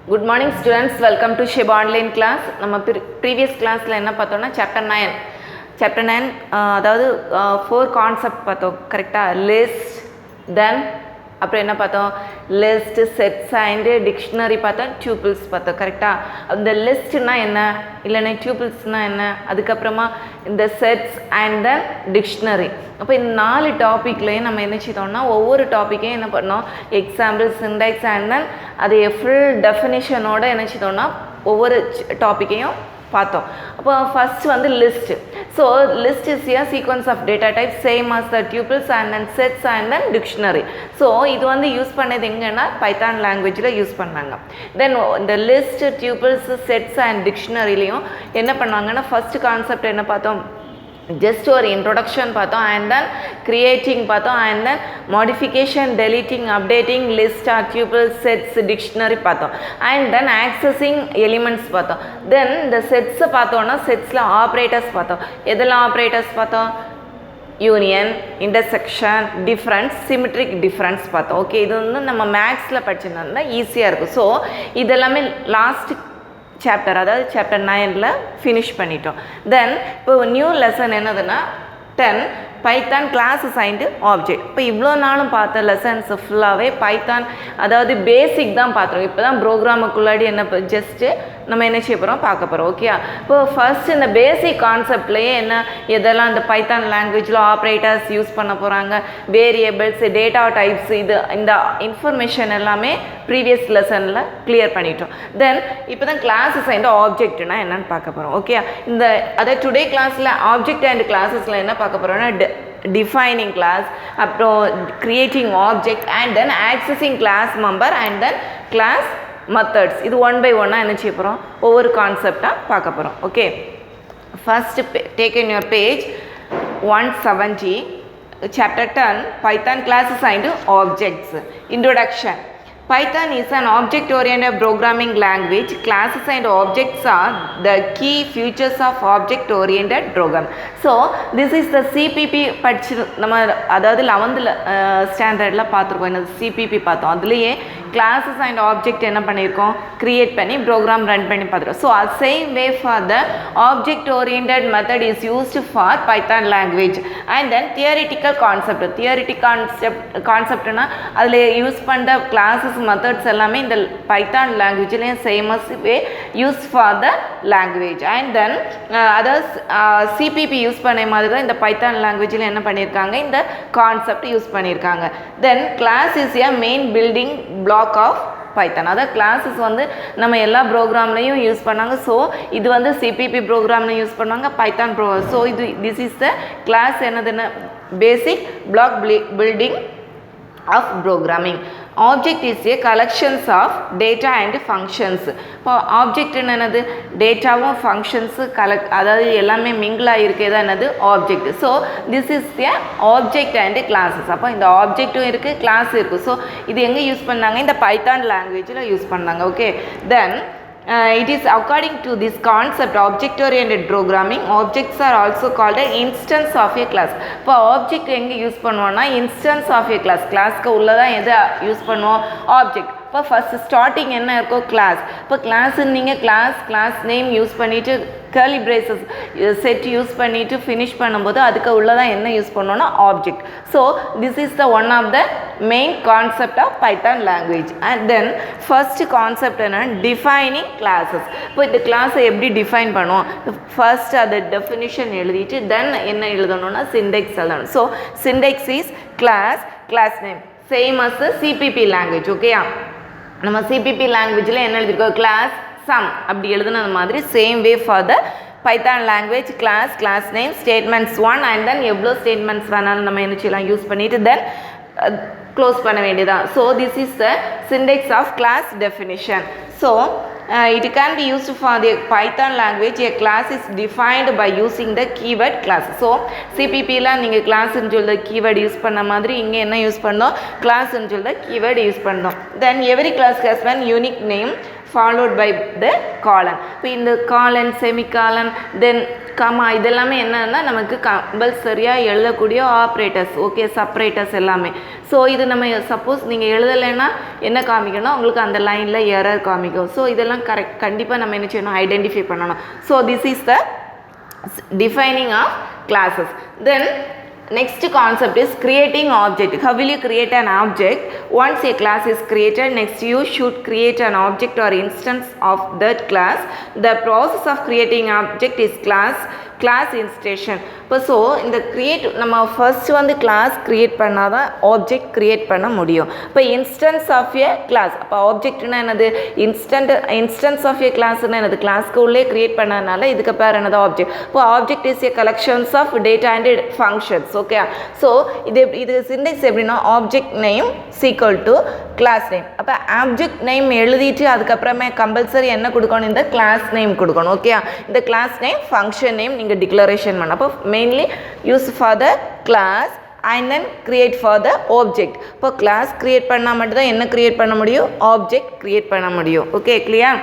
Good morning students, welcome to Shiba online class. நம்ம previous classல என்ன பார்த்தோம்னா chapter 9 அதாவது 4 கான்செப்ட் பார்த்தோம் கரெக்டா. லிஸ்ட், தென் அப்புறம் என்ன பார்த்தோம், லிஸ்ட், செட்ஸ் அண்ட் டிக்ஷனரி பார்த்தோம், டியூபிள்ஸ் பார்த்தோம் கரெக்டா. அந்த லிஸ்ட்னா என்ன, இல்லைன்னா டியூபிள்ஸ்னா என்ன, அதுக்கப்புறமா இந்த செட்ஸ் அண்ட் தென் டிக்ஷனரி. அப்போ இந்த 4 டாப்பிக்லேயும் நம்ம என்ன செய்தோம்னா ஒவ்வொரு டாப்பிக்கையும் என்ன பண்ணோம், எக்ஸாம்பிள், சிண்டெக்ஸ் அண்ட் தென் அது ஃபுல் டெஃபினிஷனோட என்ன செய்தோம்னா ஒவ்வொரு டாப்பிக்கையும் பார்த்தோம். அப்போ ஃபர்ஸ்ட் வந்து list. So list is a sequence of data types same as the tuples and then sets and then dictionary. So இது வந்து யூஸ் பண்ணது எங்கன்னா பைத்தான் லாங்குவேஜில் யூஸ் பண்ணாங்க. தென் இந்த லிஸ்ட், டியூபிள்ஸ், செட்ஸ் அண்ட் டிக்ஷனரிலையும் என்ன பண்ணாங்கன்னா ஃபர்ஸ்ட் கான்செப்ட் என்ன பார்த்தோம், ஜஸ்ட் ஒரு இன்ட்ரொடக்ஷன் பார்த்தோம், அண்ட் தென் கிரியேட்டிங் பார்த்தோம், and then modification, deleting, updating list or tuples, sets, dictionary பார்த்தோம், அண்ட் தென் ஆக்சஸிங் எலிமெண்ட்ஸ் பார்த்தோம். தென் இந்த செட்ஸை பார்த்தோன்னா செட்ஸில் ஆப்ரேட்டர்ஸ் பார்த்தோம். எதெல்லாம் ஆப்ரேட்டர்ஸ் பார்த்தோம், union, intersection, difference, symmetric difference பார்த்தோம். ஓகே, இது வந்து நம்ம மேக்ஸில் படிச்சிருந்தா ஈஸியாக இருக்கும். ஸோ இதெல்லாமே லாஸ்ட் சாப்டர், அதாவது சாப்டர் 9ல் ஃபினிஷ் பண்ணிட்டோம். தென் இப்போ நியூ லெசன் என்னதுன்னா 10 பைத்தான் கிளாஸ் அசைன்டு ஆப்ஜெக்ட். இப்போ இவ்வளோ நாளும் பார்த்த லெசன்ஸ் ஃபுல்லாகவே பைத்தான் அதாவது பேசிக் தான் பார்த்துருவோம். இப்போ தான் ப்ரோக்ராமுக்குள்ளாடி என்ன ஜஸ்ட்டு நம்ம என்ன செய்ய போகிறோம் பார்க்க போகிறோம். ஓகே, இப்போ ஃபர்ஸ்ட் இந்த பேசிக் கான்செப்ட்லேயே என்ன எதெல்லாம் இந்த பைத்தான் லாங்குவேஜில் ஆப்ரேட்டர்ஸ் யூஸ் பண்ண போகிறாங்க, வேரியபிள்ஸ், டேட்டா டைப்ஸ், இந்த இன்ஃபர்மேஷன் எல்லாமே ப்ரீவியஸ் லெசனில் கிளியர் பண்ணிட்டோம். தென் இப்போ தான் கிளாஸ் அசைன்டு ஆப்ஜெக்ட்னா என்னென்னு பார்க்க போகிறோம். ஓகே, இந்த அதாவது டுடே கிளாஸில் ஆப்ஜெக்ட் அண்ட் கிளாஸஸில் என்ன பார்க்க போகிறோம்னா டிஃபைனிங் கிளாஸ், அப்புறம் creating object, and then accessing class member, and then class methods. இது ஒன் பை ஒன்னாக என்ன செய்ய போகிறோம், ஒவ்வொரு கான்செப்டாக பார்க்க போகிறோம். Okay, first take in your page 170, chapter 10 Python class assigned objects. Introduction. Python is an object-oriented programming language. Classes and objects are the key features of object-oriented program. So, this is the CPP படிச்சு நம்ம அதாவது 11th ஸ்டாண்டர்டில் பார்த்துருக்கோம். இந்த CPP பார்த்தோம். அதுலேயே classes and object என்ன பண்ணியிருக்கோம், கிரியேட் பண்ணி ப்ரோக்ராம் ரன் பண்ணி பார்த்துருக்கோம். ஸோ அது same way for the object-oriented method is used for Python language. And then theoretical concept. கான்செப்ட்னா அதில் யூஸ் பண்ணுற கிளாஸஸ், மெத்தட்ஸ் எல்லாமே இந்த பைத்தான் லாங்குவேஜ்லேயும் same as way use for the language. And then அதாவது சிபிபி யூஸ் பண்ண மாதிரி தான் இந்த பைத்தான் லாங்குவேஜில் என்ன பண்ணியிருக்காங்க, இந்த கான்செப்ட் யூஸ் பண்ணியிருக்காங்க. Then class is a main building block of Python. அதாவது கிளாஸஸ் வந்து நம்ம எல்லா ப்ரோக்ராம்லையும் யூஸ் பண்ணாங்க. ஸோ இது வந்து சிபிபி ப்ரோக்ராம்லையும் யூஸ் பண்ணாங்க, பைத்தான் ஸோ இது திஸ் இஸ் த கிளாஸ் என்னதுன்னு basic block building of programming. Object is a collections of data and functions. இப்போ ஆப்ஜெக்ட் என்னது, டேட்டாவும் ஃபங்க்ஷன்ஸு அதாவது எல்லாமே மிங்கிளாக இருக்கிறது என்னது object. So this is a object and classes. அப்போ இந்த ஆப்ஜெக்ட்டும் இருக்குது, கிளாஸ் இருக்குது. ஸோ இது எங்கே யூஸ் பண்ணாங்க, இந்த பைத்தான் லாங்குவேஜில் யூஸ் பண்ணாங்க. Okay, then it is according to this concept object-oriented programming. Objects are also called an instance of a class. இப்போ ஆப்ஜெக்ட் எங்கே யூஸ் பண்ணுவோம்னா இன்ஸ்டன்ஸ் ஆஃப் ஏ கிளாஸ். கிளாஸ்க்கு உள்ளதான் எதை யூஸ் பண்ணுவோம், ஆப்ஜெக்ட். இப்போ ஃபஸ்ட் ஸ்டார்டிங் என்ன இருக்கும், கிளாஸ். இப்போ கிளாஸுன்னு நீங்கள் கிளாஸ் நேம் யூஸ் பண்ணிவிட்டு கர்லி பிரேசஸ் செட் யூஸ் பண்ணிவிட்டு ஃபினிஷ் பண்ணும்போது அதுக்கு உள்ளதான் என்ன யூஸ் பண்ணோன்னா object. So this is the one of the main concept of Python language. And then first concept என்னன்னா டிஃபைனிங் கிளாஸஸ். இப்போ இந்த கிளாஸை எப்படி டிஃபைன் பண்ணுவோம், ஃபர்ஸ்ட் அது டெஃபினிஷன் எழுதிட்டு தென் என்ன எழுதணும்னா சிண்டெக்ஸ் எழுதணும். So syntax is class name same as CPP language. ஓகேயா, நம்ம சிபிபி லாங்குவேஜில் என்ன எழுதிருக்கோம், கிளாஸ் சம் அப்படி எழுதுன மாதிரி same way for the Python language. Class name, statements 1 and then எவ்வளோ ஸ்டேட்மெண்ட்ஸ் வேணாலும் நம்ம என்ன செய்யலாம் யூஸ் பண்ணிவிட்டு தென் க்ளோஸ் பண்ண வேண்டியதான். So this is the syntax of class definition. ஸோ it can be used for the Python language. A class is defined by using the keyword class. So CPP-ல நீங்கள் கிளாஸ்ன்னு சொல்ல keyword யூஸ் பண்ண மாதிரி இங்கே என்ன யூஸ் பண்ணோம், கிளாஸ்ன்னு சொல்ல keyword யூஸ் பண்ணோம். Then every class has one unique name. followed by the colon. இப்போ இந்த colon, semicolon, then comma இதெல்லாமே என்னன்னா நமக்கு கம்பல்சரியாக எழுதக்கூடிய ஆப்ரேட்டர்ஸ், ஓகே, செப்பரேட்டர்ஸ் எல்லாமே. ஸோ இது நம்ம சப்போஸ் நீங்கள் எழுதலைன்னா என்ன காமிக்கணும், உங்களுக்கு அந்த லைனில் எரர் காமிக்கும். ஸோ இதெல்லாம் கண்டிப்பாக நம்ம என்ன செய்யணும், ஐடென்டிஃபை பண்ணணும். So this is the defining of classes. Then next concept is creating object. How will you create an object? Once a class is created, next you should create an object or instance of that class. The process of creating object is class instantiation. So இந்த create நம்ம first வந்து class create பண்ணால் தான் object create பண்ண முடியும். இப்போ instance of A class, அப்போ ஆப்ஜெக்ட்னா என்னது, இன்ஸ்டன்ஸ் ஆஃப் ஏ கிளாஸ்னா என்னது, கிளாஸ்க்கு உள்ளே க்ரியேட் பண்ணதுனால இதுக்கு பேர் என்னது, ஆப்ஜெக்ட். இப்போ object is a collections of data and functions, okay. So இது சிண்டெக்ஸ் எப்படின்னா, object name equal to class name. அப்போ ஆப்ஜெக்ட் நேம் எழுதிட்டு அதுக்கப்புறமே கம்பல்சரி என்ன கொடுக்கணும், இந்த கிளாஸ் நேம் கொடுக்கணும், ஓகே. இந்த கிளாஸ் நேம் ஃபங்க்ஷன் நேம் நீங்கள் டிக்ளரேஷன் பண்ண, அப்போ mainly used for the class and then create for the object. இப்போ class create பண்ணா மட்டும் தான் என்ன create பண்ண முடியும், object create பண்ண முடியும், okay, clear.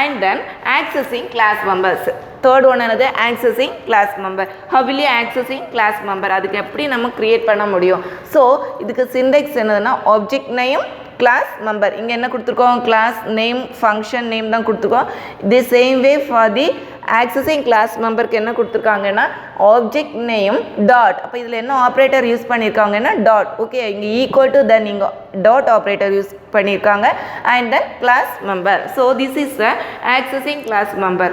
And then accessing class members. Third one என்னது, accessing class member. How will you accessing class member, அதுக்கு எப்படி நம்ம create பண்ண முடியும். ஸோ இதுக்கு syntax என்னதுன்னா, object name class member. இங்கே என்ன கொடுத்துருக்கோம், class name function name தான் கொடுத்துருக்கோம். the same way for the accessing class memberக்கு என்ன கொடுத்துருக்காங்கன்னா, object name dot. அப்போ இதில் என்ன ஆப்ரேட்டர் யூஸ் பண்ணியிருக்காங்கன்னா டாட், ஓகே. இங்கே ஈக்குவல் டு தென் இங்கே டாட் ஆப்ரேட்டர் யூஸ் பண்ணியிருக்காங்க. And then class member. So this is the accessing class member.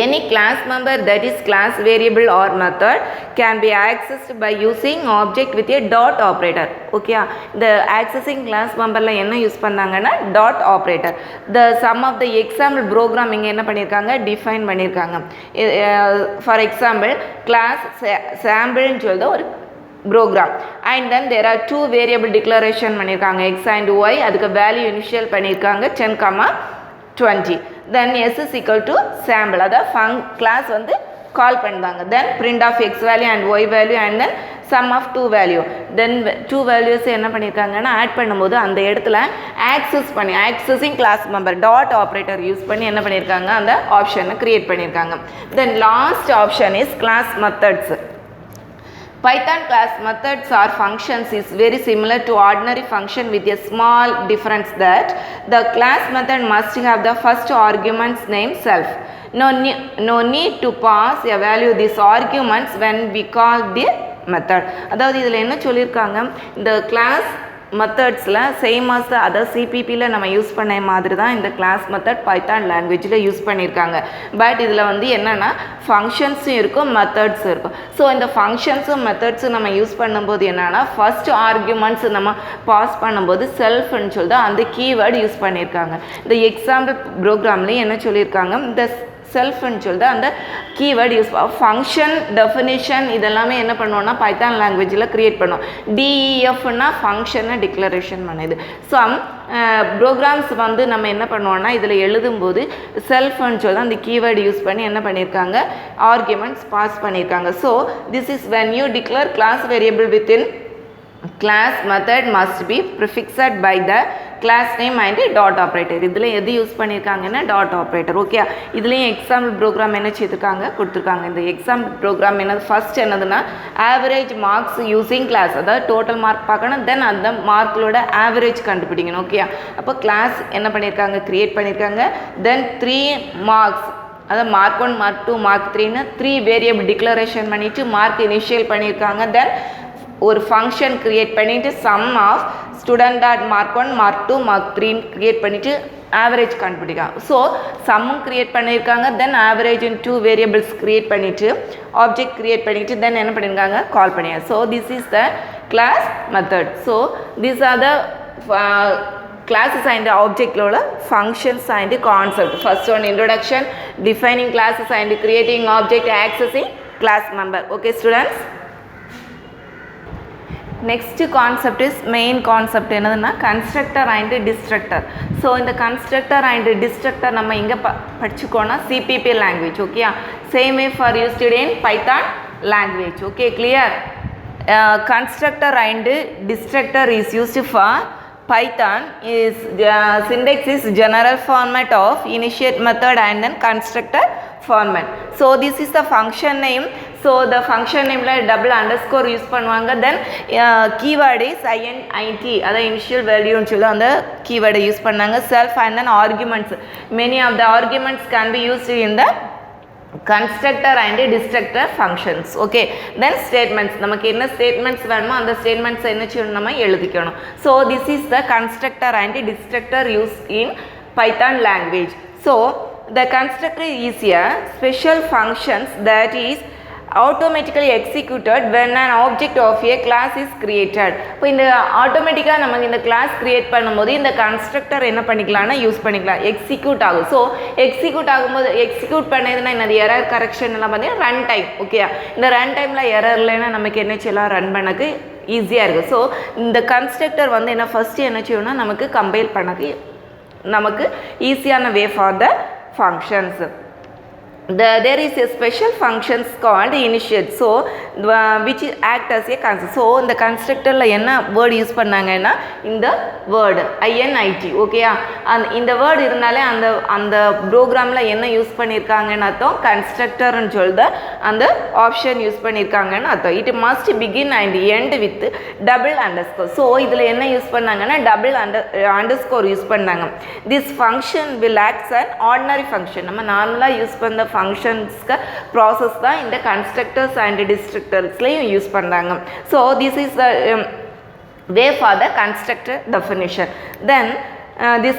Any class member that is class variable or method can be accessed by using object with a dot operator, okay. The accessing class member la enna use pannanga dot operator. The sum of the example program inga enna pannirukanga, define pannirukanga. For example, class sample nu solda or program, and then there are two variable declaration pannirukanga, x and y. adukku value initial pannirukanga 10,20. then s is equal to sample, adha class வந்து call பண்ணுவாங்க. then print of x value and y value and then sum of two value. then two values என்ன பண்ணிருக்காங்கன்னா add பண்ணும்போது அந்த இடத்துல accessing class member dot operator use பண்ணி என்ன பண்ணிருக்காங்க, அந்த ஆப்ஷனை கிரியேட் பண்ணிருக்காங்க. then last option is class methods. Python class methods or functions is very similar to ordinary function with a small difference that the class method must have the first argument's name self. No need to pass a value these arguments when we call the method. அதாவது இதில் என்ன சொல்லியிருக்காங்க, இந்த class மெத்தட்ஸில் same as அதாவது சிபிபியில் நம்ம use பண்ண மாதிரி தான் இந்த கிளாஸ் மெத்தட் பைத்தான் லாங்குவேஜில் யூஸ் பண்ணியிருக்காங்க. பட் இதில் வந்து என்னென்னா ஃபங்க்ஷன்ஸும் இருக்கும், மெத்தட்ஸும் இருக்கும். ஸோ இந்த ஃபங்க்ஷன்ஸும் மெத்தட்ஸும் நம்ம யூஸ் பண்ணும்போது என்னென்னா, ஃபஸ்ட் ஆர்குமெண்ட்ஸ் நம்ம பாஸ் பண்ணும்போது செல்ஃப்னு சொல்லிட்டு அந்த கீவேர்டு யூஸ் பண்ணியிருக்காங்க. இந்த எக்ஸாம்பிள் ப்ரோக்ராம்லேயும் என்ன சொல்லியிருக்காங்க, இந்த செல்ஃப்னு சொல்லிட்டு அந்த கீவேர்டு யூஸ் ஃபங்க்ஷன் டெஃபினிஷன் இதெல்லாமே என்ன பண்ணுவோம்னா பைத்தான் லாங்குவேஜில் க்ரியேட் பண்ணுவோம். டிஇஎஃப்னா ஃபங்க்ஷனை டிக்ளரேஷன் பண்ணுது. சம் ப்ரோக்ராம்ஸ் வந்து நம்ம என்ன பண்ணுவோம்னா இதில் எழுதும்போது செல்ஃப்னு சொல்லி அந்த கீவேர்டு யூஸ் பண்ணி என்ன பண்ணியிருக்காங்க, ஆர்குமெண்ட்ஸ் பாஸ் பண்ணியிருக்காங்க. So this is when you declare class variable within class method must be prefixed by the class name and dot operator. இதில் எது யூஸ் பண்ணியிருக்காங்கன்னா டாட் ஆப்ரேட்டர், ஓகே. இதுலேயும் எக்ஸாம்பிள் ப்ரோக்ராம் என்ன செய்திருக்காங்க, கொடுத்துருக்காங்க. இந்த எக்ஸாம்பிள் ப்ரோக்ராம் என்னது, ஃபர்ஸ்ட் என்னதுன்னா ஆவரேஜ் மார்க்ஸ் யூஸிங் கிளாஸ், அதாவது டோட்டல் மார்க் பார்க்கணும், தென் அந்த மார்க்களோட ஆவரேஜ் கண்டுபிடிக்கணும், ஓகே. அப்போ கிளாஸ் என்ன பண்ணியிருக்காங்க, க்ரியேட் பண்ணியிருக்காங்க. தென் 3 மார்க்ஸ், அதாவது மார்க் 1 மார்க் 2 மார்க் 3ன்னு 3 வேரியபிள் டிக்ளரேஷன் பண்ணிவிட்டு மார்க் இனிஷியல் பண்ணியிருக்காங்க. தென் ஒரு ஃபங்க்ஷன் க்ரியேட் பண்ணிவிட்டு sum of student dot mark 1 mark 2 mark 3 create பண்ணிவிட்டு ஆவரேஜ் கண்டுபிடிக்காங்க. ஸோ சம்மும் க்ரியேட் பண்ணியிருக்காங்க, then average in 2 variables create பண்ணிவிட்டு ஆப்ஜெக்ட் க்ரியேட் பண்ணிவிட்டு தென் என்ன பண்ணியிருக்காங்க, கால் பண்ணியாங்க. So this is the class method. So these are the classes and object லோட functions and concept. First one introduction, defining classes and creating object, accessing class member. Okay students, next concept is main concept என்னதுன்னா constructor and destructor. So இந்த constructor and destructor நம்ம இங்கே படிச்சுக்கோன்னா CPP language, okay. Same way for used in Python language, okay, clear. Constructor and destructor is used for Python is syntax is general format of initiate method and then constructor format. So this is the function name. So the function name la double underscore use பண்ணுவாங்க. Then keyword is int, அத initial value னு சொல்ல அந்த keyword use பண்ணாங்க. Self and then arguments, many of the arguments can be used in the constructor and destructor functions. Okay, then statements, நமக்கு என்ன statements வேணுமோ அந்த statements என்ன செய்யணும் நம்ம எழுதிக்கணும். So this is the constructor and destructor used in Python language. So the constructor is a special functions that is automatically executed when an object of a class is created. இப்போ இந்த ஆட்டோமேட்டிக்கா நம்ம இந்த class create பண்ணும்போது இந்த constructor என்ன பண்ணிக்கலாம்னா use பண்ணிக்கலாம், எக்ஸிக்யூட் ஆகும். ஸோ எக்ஸிக்யூட் ஆகும்போது எக்ஸிக்யூட் பண்ணதுன்னா என்னது எரர் கரெக்ஷன் எல்லாம் பார்த்தீங்கன்னா ரன் டைம். ஓகே, இந்த ரன் டைமில் எரர் இல்லைன்னா நமக்கு என்ன செய்யலாம், ரன் பண்ணக்கு ஈஸியாக இருக்குது. ஸோ இந்த கன்ஸ்ட்ரக்டர் வந்து என்ன ஃபஸ்ட்டு என்ன செய்யணும்னா நமக்கு கம்பைல் பண்ணக்கு நமக்கு ஈஸியான வே for the functions. There is a special functions called initiate, so which act as a constructor. So இந்த constructorல என்ன word யூஸ் பண்ணாங்கன்னா இந்த word init. ஓகேயா, இந்த word இருந்தாலே அந்த ப்ரோக்ராம்ல என்ன யூஸ் பண்ணியிருக்காங்கன்னு அர்த்தம், கன்ஸ்ட்ரக்டர்னு சொல்லுது அந்த ஆப்ஷன் யூஸ் பண்ணியிருக்காங்கன்னு அர்த்தம். It must begin and end with double underscore. So இதில் என்ன யூஸ் பண்ணாங்கன்னா டபுள் அண்டர்ஸ்கோர் யூஸ் பண்ணாங்க. This function will acts and ordinary function. நம்ம நார்மலாக யூஸ் பண்ண ஃபங்க்ஷன்ஸ்க்கு ப்ராசஸ் தான் இந்த கன்ஸ்ட்ரக்டர்ஸ் அண்ட் டிஸ்ட்ரக்டர்ஸ்லையும் யூஸ் பண்ணுறாங்க. So this is the way for the constructor definition. Then this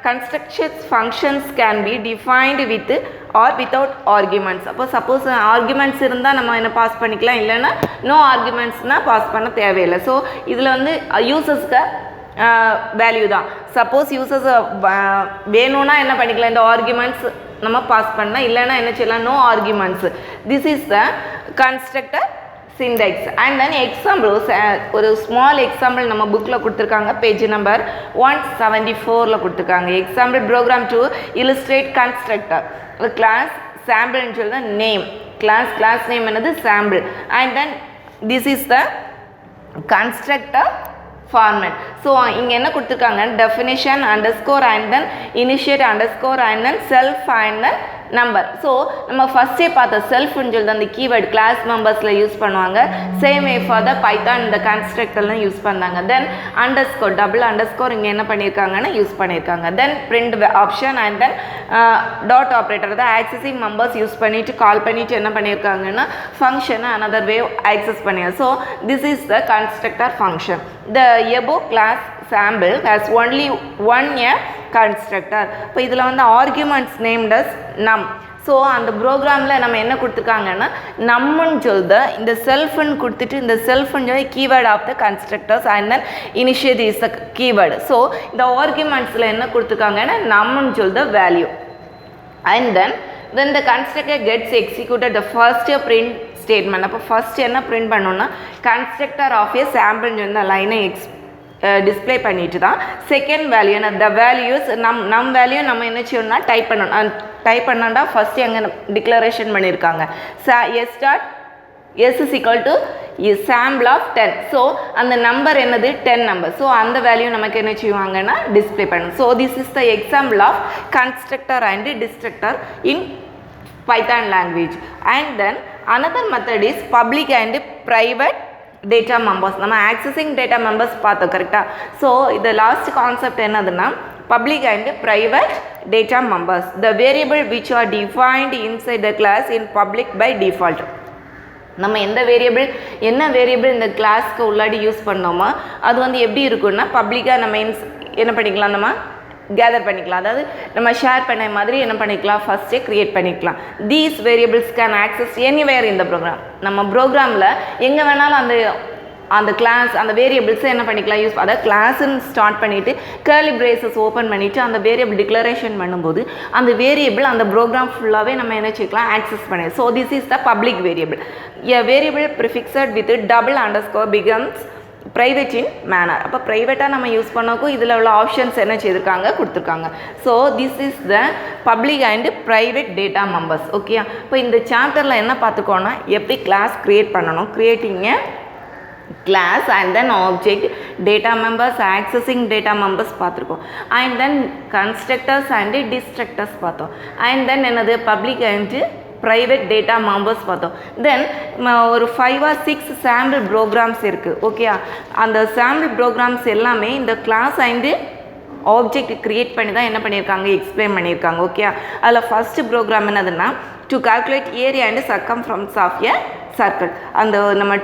constructions functions can be defined with or without arguments. அப்போ suppose arguments இருந்தால் நம்ம என்ன பாஸ் பண்ணிக்கலாம், இல்லைன்னா நோ ஆர்குமெண்ட்ஸ்னால் பாஸ் பண்ண தேவையில்லை. ஸோ இதில் வந்து யூசர்ஸ்க்கு வேல்யூ தான். சப்போஸ் யூசர்ஸ் வேணும்னா என்ன பண்ணிக்கலாம், இந்த ஆர்குமெண்ட்ஸ் நம்ம பாஸ் பண்ணலாம், இல்லைன்னா என்ன செய்யலாம், no arguments. This is the constructor syntax. And then example, ஒரு small example நம்ம bookல கொடுத்திருக்காங்க, பேஜ் நம்பர் 174ல கொடுத்திருக்காங்க. example program to illustrate constructor. ஒரு class sample னு சொல்லுது name, class name என்னது sample, and then this is the constructor format. So இங்க என்ன கொடுத்திருக்காங்க, definition underscore and then initiate underscore and then self and then number. So நம்ம ஃபஸ்ட்டே பார்த்த செல்ஃப்னு சொல்லி அந்த கீவேர்டு கிளாஸ் மெம்பர்ஸில் யூஸ் பண்ணுவாங்க. Same way for the Python இந்த கன்ஸ்ட்ரக்டர்லாம் யூஸ் பண்ணாங்க. தென் அண்டர்ஸ்கோர் டபுள் அண்டர்ஸ்கோர் இங்கே என்ன பண்ணியிருக்காங்கன்னா யூஸ் பண்ணியிருக்காங்க. Then print option and then dot operator தான் ஆக்சஸிங் மெம்பர்ஸ் யூஸ் பண்ணிவிட்டு கால் பண்ணிவிட்டு என்ன பண்ணியிருக்காங்கன்னா ஃபங்க்ஷனை அனதர் வே ஆக்சஸ் பண்ணியிருக்காங்க. So this is the constructor function. The above class sample has only one constructor. இப்போ இதில் வந்து ஆர்குமெண்ட்ஸ் நேம்ட் அஸ் நம். ஸோ அந்த ப்ரோக்ராமில் நம்ம என்ன கொடுத்துருக்காங்கன்னா நம்மன்னு சொல்லுது, இந்த செல்ஃப்னு கொடுத்துட்டு இந்த செல்ஃப்னு சொல்லி keyword of the constructors and then initiate is the keyword. ஸோ இந்த ஆர்குமெண்ட்ஸில் என்ன கொடுத்துருக்காங்கன்னா நம்மன்னு சொல்லுது value. And then the constructor gets executed the first print statement. அப்போ ஃபர்ஸ்ட் என்ன பிரிண்ட் பண்ணோன்னா கன்ஸ்ட்ரக்டர் ஆஃப் ஏ சாம்பிள்னு சொல்லி அந்த லைனை டிஸ்பிளே பண்ணிட்டு தான் செகண்ட் வேல்யூ த வேல்யூஸ் நம் வேல்யூ நம்ம என்ன செய்யணும்னா டைப் பண்ணணும். டைப் பண்ணாண்டா ஃபஸ்ட்டு எங்கே டிக்ளரேஷன் பண்ணியிருக்காங்க S is equal to sample of 10. So அந்த நம்பர் என்னது 10 நம்பர். ஸோ அந்த வேல்யூ நமக்கு என்ன செய்வாங்கன்னா டிஸ்பிளே பண்ணணும். So this is the example of constructor and destructor in Python language. And then another method is public and private data members. நம்ம accessing data members பார்த்தோம் கரெக்டாக. ஸோ இந்த லாஸ்ட் கான்செப்ட் என்னதுன்னா public and private data members, the variable which are defined inside the class in public by default. நம்ம எந்த variable என்ன variable இந்த கிளாஸ்க்கு உள்ளாடி யூஸ் பண்ணோமோ அது வந்து எப்படி இருக்குன்னா பப்ளிக்காக நம்ம என்ன பண்ணிக்கலாம், நம்ம கேதர் பண்ணிக்கலாம். அதாவது நம்ம ஷேர் பண்ண மாதிரி என்ன பண்ணிக்கலாம், ஃபஸ்ட்டே க்ரியேட் பண்ணிக்கலாம். These variables can access anywhere இந்த ப்ரோக்ராம். நம்ம ப்ரோக்ராமில் எங்கே வேணாலும் அந்த கிளாஸ் அந்த வேரியபிள்ஸை என்ன பண்ணிக்கலாம் யூஸ், அதாவது கிளாஸ்ன்னு ஸ்டார்ட் பண்ணிவிட்டு கர்லி பிரேசஸ் ஓப்பன் பண்ணிவிட்டு அந்த வேரியபிள் டிக்ளரேஷன் பண்ணும்போது அந்த வேரியபிள் அந்த ப்ரோக்ராம் ஃபுல்லாகவே நம்ம என்ன செய்யலாம் ஆக்சஸ் பண்ணி. So this is the public variable. A variable prefixed with double underscore becomes private in manner. அப்போ ப்ரைவேட்டாக நம்ம யூஸ் பண்ணக்கும் இதில் உள்ள ஆப்ஷன்ஸ் என்ன செய்திருக்காங்க கொடுத்துருக்காங்க. So this is the public and private data members. Okay, இப்போ இந்த சாப்டரில் என்ன பார்த்துக்கோன்னா எப்படி கிளாஸ் க்ரியேட் பண்ணணும், கிரியேட்டிங்க class and then object, data members, accessing data members பார்த்துருக்கோம். And then constructors and destructors பார்த்தோம். And then என்னது public and private data members பார்த்தோம். Then ஒரு 5 or 6 sample programs இருக்குது. ஓகே, அந்த sample programs எல்லாமே இந்த class and object create பண்ணி தான் என்ன பண்ணியிருக்காங்க, எக்ஸ்பிளைன் பண்ணியிருக்காங்க. ஓகே, அதில் ஃபஸ்ட்டு ப்ரோக்ராம் என்னதுன்னா to calculate area and circumference of a circle. அந்த நம்ம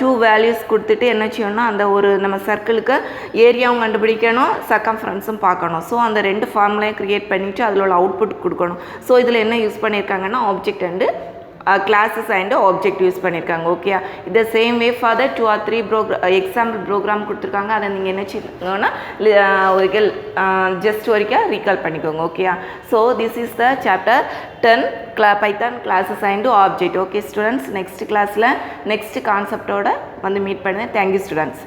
டூ வேல்யூஸ் கொடுத்துட்டு என்ன செய்யணும்னா அந்த ஒரு நம்ம சர்க்கிளுக்கு ஏரியாவும் கண்டுபிடிக்கணும், சர்க்கம்ஃபரன்ஸும் பார்க்கணும். ஸோ அந்த 2 ஃபார்முலையும் க்ரியேட் பண்ணிவிட்டு அதில் உள்ள அவுட்புட் கொடுக்கணும். ஸோ இதில் என்ன யூஸ் பண்ணியிருக்காங்கன்னா object and classes and object use பண்ணியிருக்காங்க. ஓகே, இந்த same way further 2 or 3 example program கொடுத்துருக்காங்க. அதை நீங்கள் என்ன செய்யணும்னா ஒரு ஜஸ்ட் வரைக்கும் ரீகால் பண்ணிக்கோங்க. Okay, so this is the chapter 10 Python classes and object. Okay students, next கிளாஸில் நெக்ஸ்ட் கான்செப்டோட வந்து மீட் பண்ணுவேன். Thank you students.